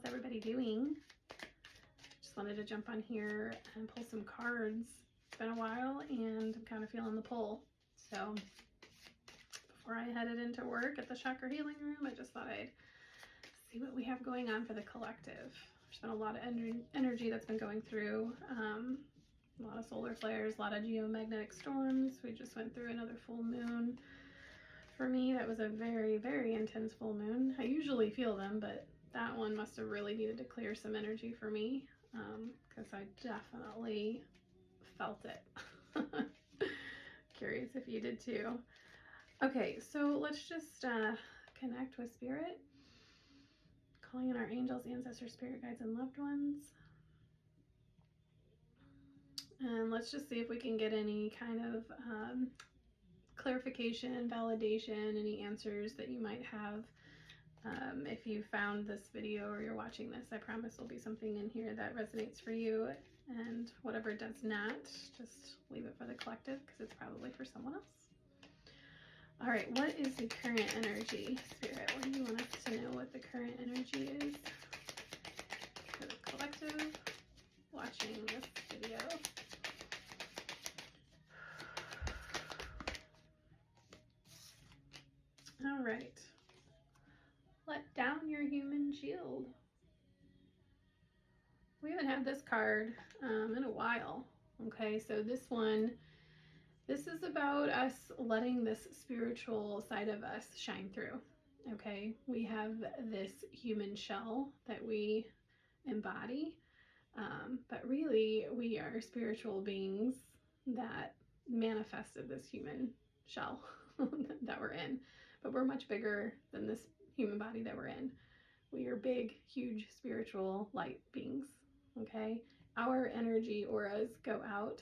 How's everybody doing? Just wanted to jump on here and pull some cards. It's been a while and I'm kind of feeling the pull. So before I headed into work at the Chakra Healing Room, I just thought I'd see what we have going on for the collective. There's been a lot of energy that's been going through. A lot of solar flares, a lot of geomagnetic storms. We just went through another full moon. For me, that was a very, very intense full moon. I usually feel them, but that one must have really needed to clear some energy for me, because I definitely felt it. Curious if you did too. Okay, so let's just connect with Spirit, calling in our angels, ancestors, spirit guides, and loved ones. And let's just see if we can get any kind of clarification, validation, any answers that you might have. If you found this video or you're watching this, I promise there'll be something in here that resonates for you. And whatever does not, just leave it for the collective, because it's probably for someone else. All right, what is the current energy, Spirit? What do you want us to know what the current energy is for the collective watching this video? All right. Let down your human shield. We haven't had this card in a while. Okay, so this is about us letting this spiritual side of us shine through. Okay, we have this human shell that we embody, but really we are spiritual beings that manifested this human shell that we're in. But we're much bigger than this human body that we're in. We are big, huge, spiritual light beings, okay? Our energy auras go out,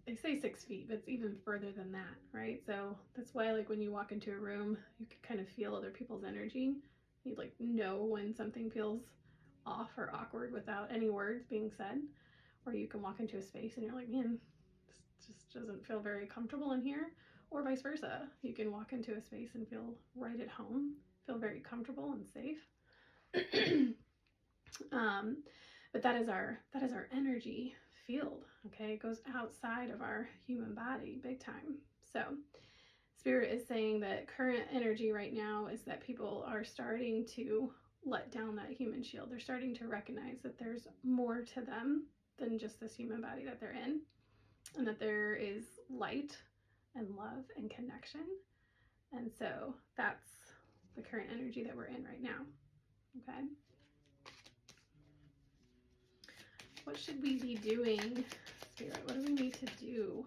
they say 6 feet, but it's even further than that, right? So that's why, like, when you walk into a room, you can kind of feel other people's energy. You, like, know when something feels off or awkward without any words being said. Or you can walk into a space and you're like, man, this just doesn't feel very comfortable in here. Or vice versa. You can walk into a space and feel right at home, feel very comfortable and safe. But that is our energy field, okay? It goes outside of our human body big time. So Spirit is saying that current energy right now is that people are starting to let down that human shield. They're starting to recognize that there's more to them than just this human body that they're in, and that there is light and love and connection. And so that's the current energy that we're in right now. Okay. What should we be doing, Spirit? What do we need to do?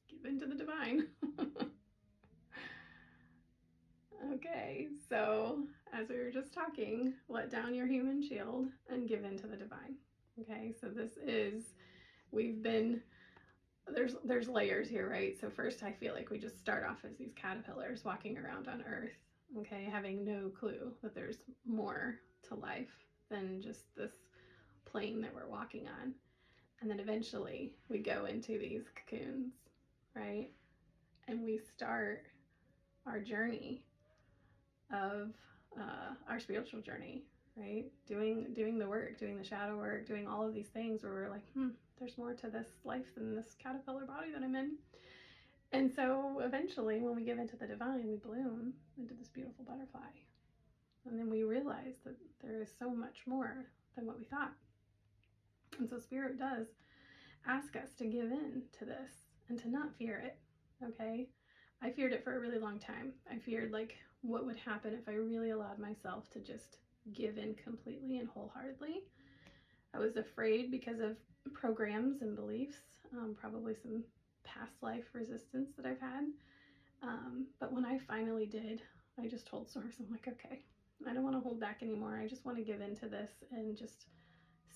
Give into the divine. Okay, so as we were just talking, let down your human shield and give into the divine. Okay, so this is, there's layers here, right? So first I feel like we just start off as these caterpillars walking around on Earth, okay, having no clue that there's more to life than just this plane that we're walking on. And then eventually we go into these cocoons, right? And we start our journey of our spiritual journey, right? Doing the work, doing the shadow work, doing all of these things where we're like, there's more to this life than this caterpillar body that I'm in. And so eventually when we give into the divine, we bloom into this beautiful butterfly. And then we realize that there is so much more than what we thought. And so Spirit does ask us to give in to this and to not fear it, okay? I feared it for a really long time. I feared, like, what would happen if I really allowed myself to just give in completely and wholeheartedly. I was afraid because of programs and beliefs, probably some past life resistance that I've had. But when I finally did, I just told Source, I'm like, okay, I don't want to hold back anymore. I just want to give into this and just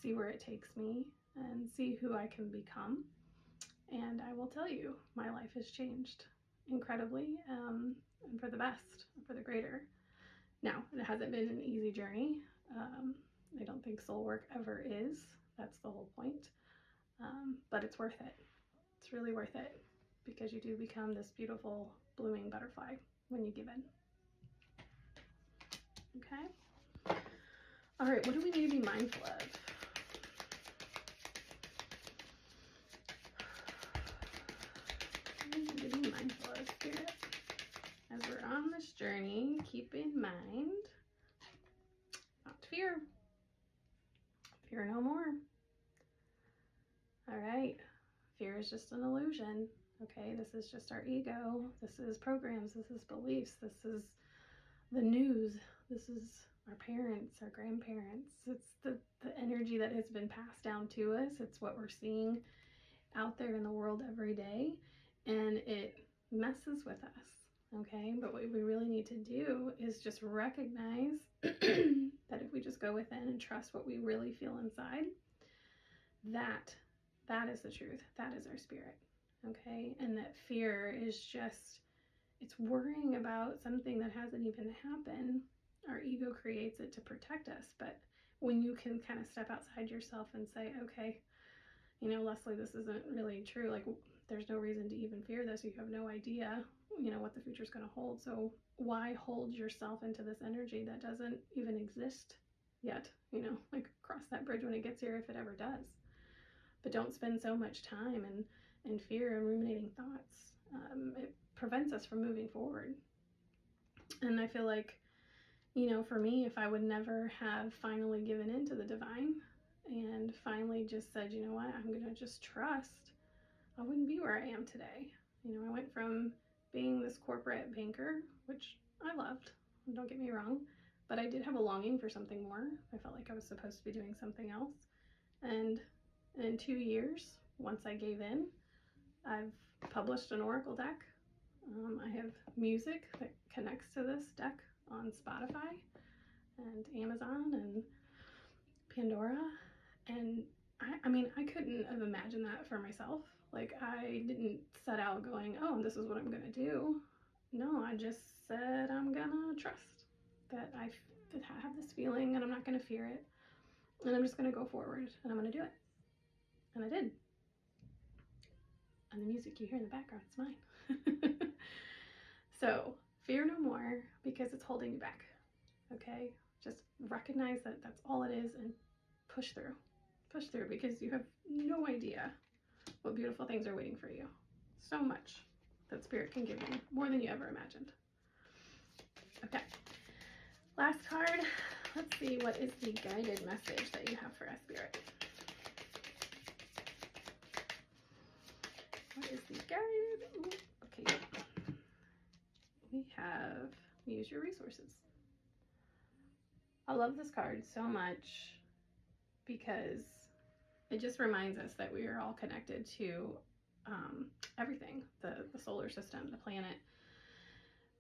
see where it takes me and see who I can become. And I will tell you, my life has changed incredibly, and for the best, for the greater. Now, it hasn't been an easy journey. I don't think soul work ever is. That's the whole point. But it's worth it. It's really worth it, because you do become this beautiful blooming butterfly when you give in. Okay? All right, what do we need to be mindful of? What do we need to be mindful of, Spirit? As we're on this journey, keep in mind not to fear. Fear no more. All right. Fear is just an illusion. Okay, this is just our ego. This is programs. This is beliefs. This is the news. This is our parents, our grandparents. It's the energy that has been passed down to us. It's what we're seeing out there in the world every day, and it messes with us. Okay, but what we really need to do is just recognize that if we just go within and trust what we really feel inside, that is the truth. That is our spirit. Okay, and that fear is just, it's worrying about something that hasn't even happened. Our ego creates it to protect us, but when you can kind of step outside yourself and say, okay, you know, Leslie, this isn't really true. Like, there's no reason to even fear this. You have no idea, you know, what the future is going to hold. So why hold yourself into this energy that doesn't even exist yet? You know, like, cross that bridge when it gets here, if it ever does. But don't spend so much time in fear and ruminating thoughts. It prevents us from moving forward. And I feel like, you know, for me, if I would never have finally given in to the divine and finally just said, you know what, I'm going to just trust, I wouldn't be where I am today. You know, I went from being this corporate banker, which I loved, don't get me wrong, but I did have a longing for something more. I felt like I was supposed to be doing something else. And in 2 years, once I gave in, I've published an oracle deck. I have music that connects to this deck on Spotify and Amazon and Pandora. And I mean, I couldn't have imagined that for myself. Like, I didn't set out going, oh, this is what I'm going to do. No, I just said I'm going to trust that I have this feeling and I'm not going to fear it. And I'm just going to go forward and I'm going to do it. And I did. And the music you hear in the background is mine. So fear no more, because it's holding you back. Okay? Just recognize that that's all it is and push through. Push through, because you have no idea what beautiful things are waiting for you. So much that Spirit can give you, more than you ever imagined. Okay. Last card. Let's see, what is the guided message that you have for us, Spirit? What is the guide? Okay. We have use your resources. I love this card so much because it just reminds us that we are all connected to everything, the solar system, the planet,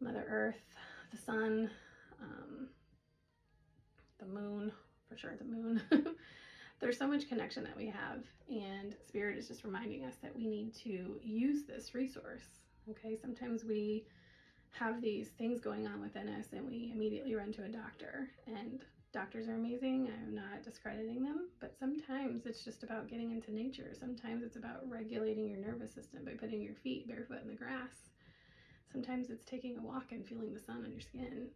Mother Earth, the sun, the moon, for sure, the moon. There's so much connection that we have, and Spirit is just reminding us that we need to use this resource. Okay, sometimes we have these things going on within us and we immediately run to a doctor, and doctors are amazing. I'm not discrediting them, but sometimes it's just about getting into nature. Sometimes it's about regulating your nervous system by putting your feet barefoot in the grass. Sometimes it's taking a walk and feeling the sun on your skin.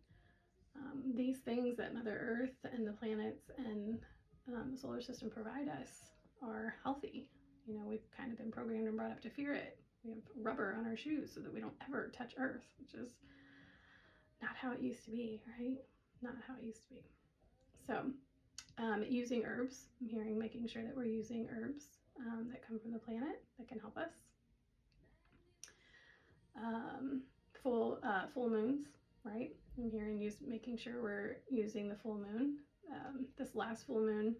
These things that Mother Earth and the planets and the solar system provide us are healthy. You know, we've kind of been programmed and brought up to fear it. We have rubber on our shoes so that we don't ever touch Earth, which is not how it used to be, right? Not how it used to be. So using herbs, I'm hearing making sure that we're using herbs that come from the planet that can help us. Full moons, right? I'm hearing making sure we're using the full moon. This last full moon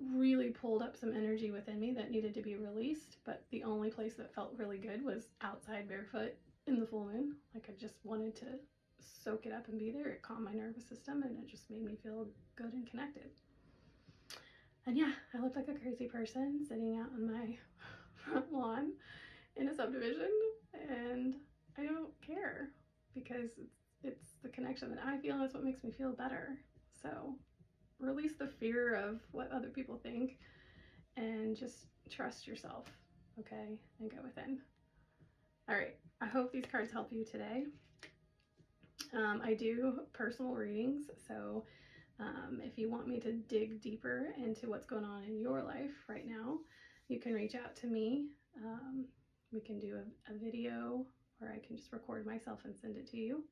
really pulled up some energy within me that needed to be released, but the only place that felt really good was outside barefoot in the full moon. Like, I just wanted to soak it up and be there. It calmed my nervous system and it just made me feel good and connected. And yeah, I looked like a crazy person sitting out on my front lawn in a subdivision, and I don't care, because it's the connection that I feel, and that's what makes me feel better. So release the fear of what other people think and just trust yourself. okay, and go within. All right, I hope these cards help you today. I do personal readings, so if you want me to dig deeper into what's going on in your life right now, you can reach out to me. We can do a video, or I can just record myself and send it to you.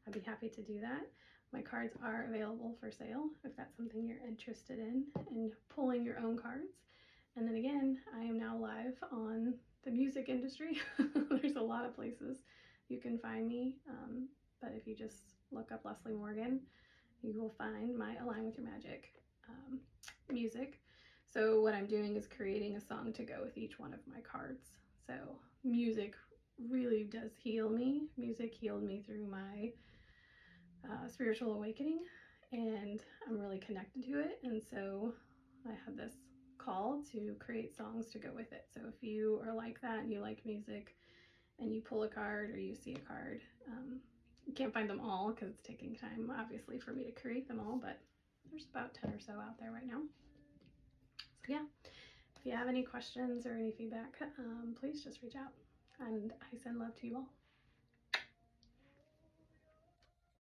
I'd be happy to do that. My cards are available for sale if that's something you're interested in pulling your own cards. And then again, I am now live on the music industry. There's a lot of places you can find me, but if you just look up Leslie Morgan, you will find my Align With Your Magic music. So what I'm doing is creating a song to go with each one of my cards. So music really does heal me. Music healed me through my spiritual awakening, and I'm really connected to it. And so I have this call to create songs to go with it. So if you are like that and you like music and you pull a card or you see a card, you can't find them all because it's taking time, obviously, for me to create them all, but there's about 10 or so out there right now. So yeah, if you have any questions or any feedback, please just reach out, and I send love to you all.